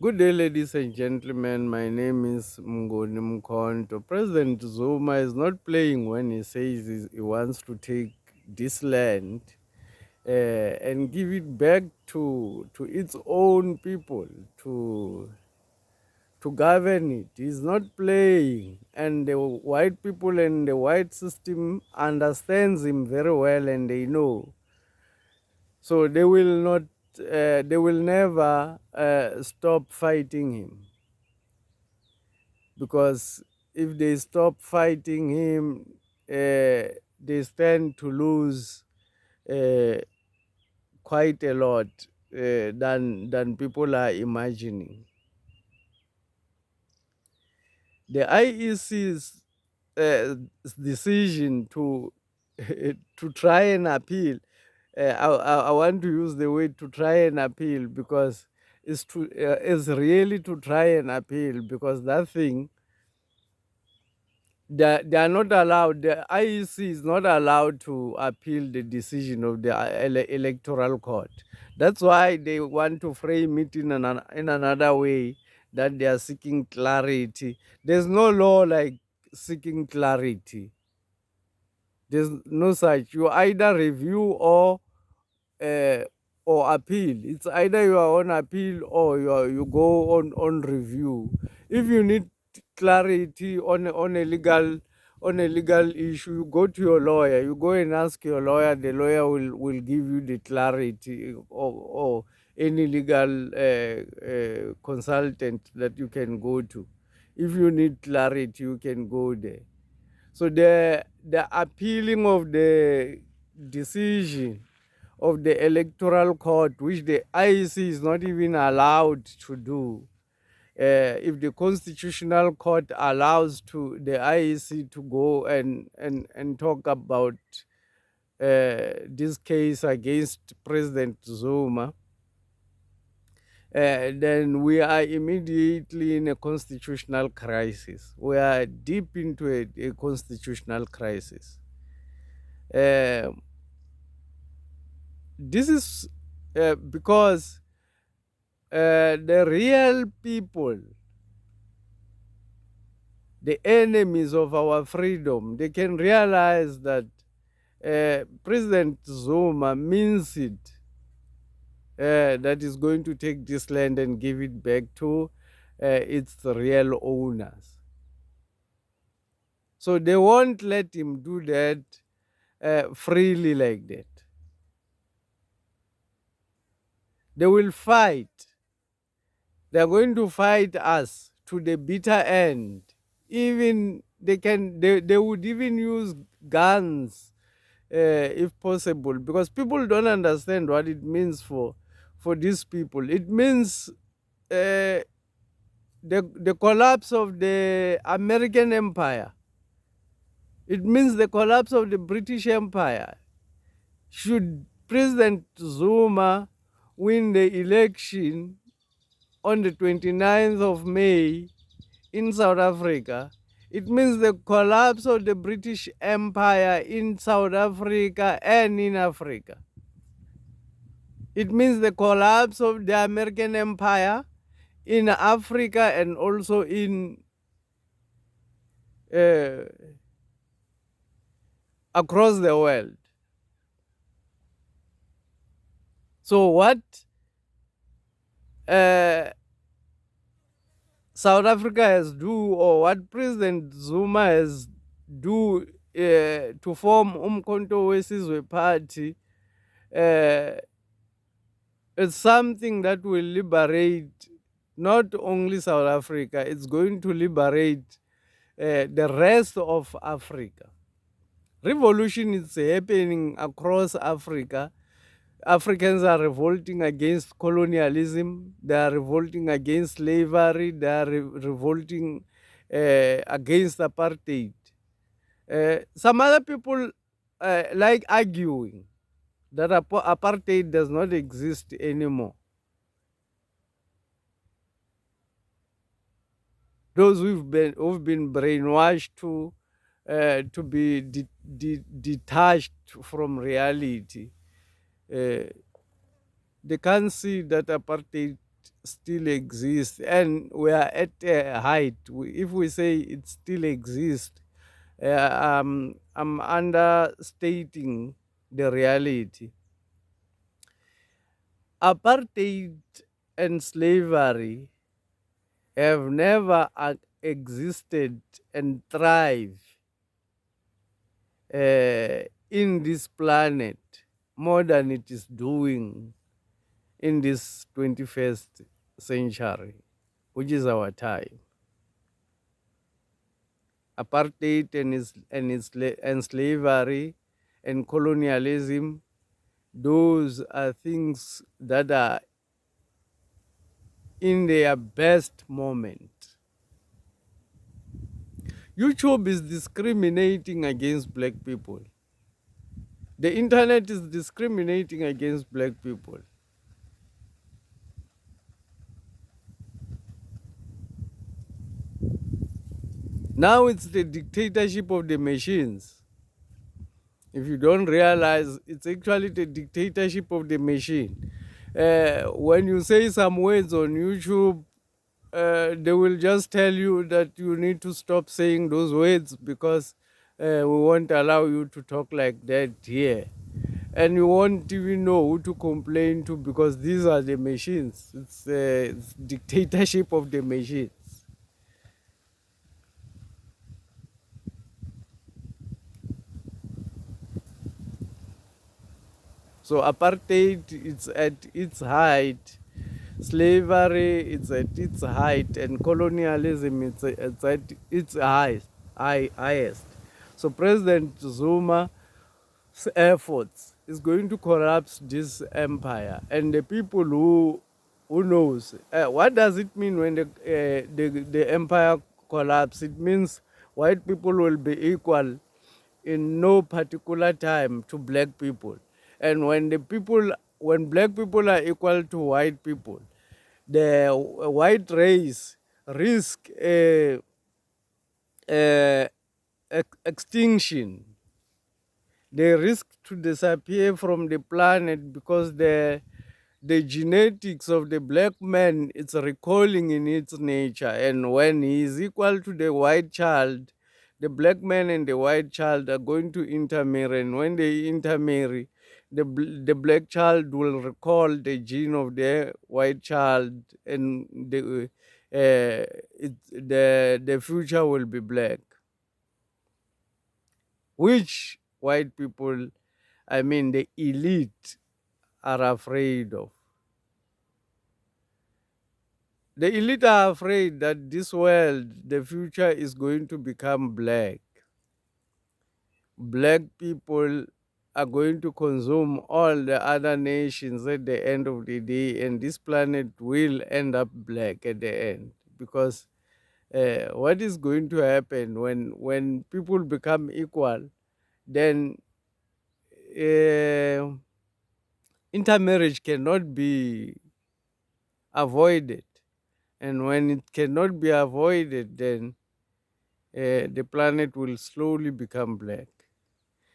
Good day, ladies and gentlemen. My name is Mngoni Mkonto. President Zuma is not playing when he says he wants to take this land and give it back to its own people to govern it. He's not playing, and the white people and the white system understands him very well, and they know. So they will not. They will never stop fighting him, because if they stop fighting him, they stand to lose uh, quite a lot than people are imagining. The IEC's decision to to try and appeal. I want to use the word to try and appeal, because it's really to try and appeal, because that thing, they are not allowed. The IEC is not allowed to appeal the decision of the electoral court. That's why they want to frame it in another way, that they are seeking clarity. There's no law like seeking clarity. There's no such. You either review uh, or appeal. It's either you are on appeal or you go on review. If you need clarity on a legal issue, you go to your lawyer. You go and ask your lawyer. The lawyer will give you the clarity, or any legal consultant that you can go to. If you need clarity, you can go there. So the appealing of the decision of the electoral court, which the IEC is not even allowed to do. If the constitutional court allows to the IEC to go and talk about this case against President Zuma, then we are immediately in a constitutional crisis. We are deep into a constitutional crisis. Uh, this is because the real people, the enemies of our freedom, they can realize that President Zuma means it, that is going to take this land and give it back to its real owners. So they won't let him do that freely like that. They will fight. They're going to fight us to the bitter end. Even they would even use guns if possible, because people don't understand what it means for these people. It means the collapse of the American Empire. It means the collapse of the British Empire. Should President Zuma win the election on the 29th of May in South Africa, it means the collapse of the British Empire in South Africa and in Africa. It means the collapse of the American Empire in Africa and also in uh, across the world. So what uh, South Africa has do, or what President Zuma has do to form Umkhonto Wesizwe Party, it's something that will liberate not only South Africa, it's going to liberate the rest of Africa. Revolution is happening across Africa. Africans are revolting against colonialism. They are revolting against slavery. They are revolting against apartheid. Some other people like arguing that apartheid does not exist anymore. Those who've been brainwashed to be detached from reality, they can't see that apartheid still exists, and we are at a height. If we say it still exists, I'm understating the reality. Apartheid and slavery have never existed and thrive in this planet more than it is doing in this 21st century, which is our time. Apartheid and slavery and colonialism, those are things that are in their best moment. YouTube is discriminating against black people. The internet is discriminating against black people. Now it's the dictatorship of the machines. If you don't realize, it's actually the dictatorship of the machine. When you say some words on YouTube, they will just tell you that you need to stop saying those words because we won't allow you to talk like that here. And you won't even know who to complain to because these are the machines. It's dictatorship of the machines. So apartheid, it's at its height. Slavery, it's at its height, and colonialism, it's at its highest. So President Zuma efforts is going to collapse this empire, and the people who knows what does it mean when the empire collapse? It means white people will be equal in no particular time to black people, and when black people are equal to white people, the white race risk extinction. They risk to disappear from the planet because the genetics of the black man is recalling in its nature, and when he is equal to the white child, the black man and the white child are going to intermarry, and when they intermarry, the black child will recall the gene of the white child, and the future will be black, which white people, I mean, the elite are afraid of. The elite are afraid that this world, the future is going to become black. Black people are going to consume all the other nations at the end of the day, and this planet will end up black at the end. Because what is going to happen when people become equal, then uh, intermarriage cannot be avoided. And when it cannot be avoided, then the planet will slowly become black.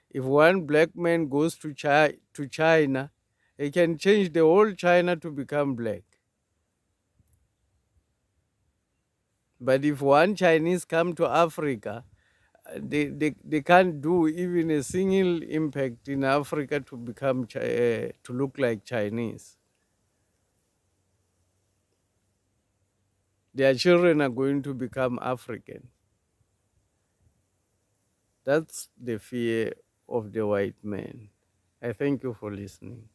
If one black man goes to China, he can change the whole China to become black. But if one Chinese come to Africa, they can't do even a single impact in Africa to become to look like Chinese. Their children are going to become African. That's the fear of the white man. I thank you for listening.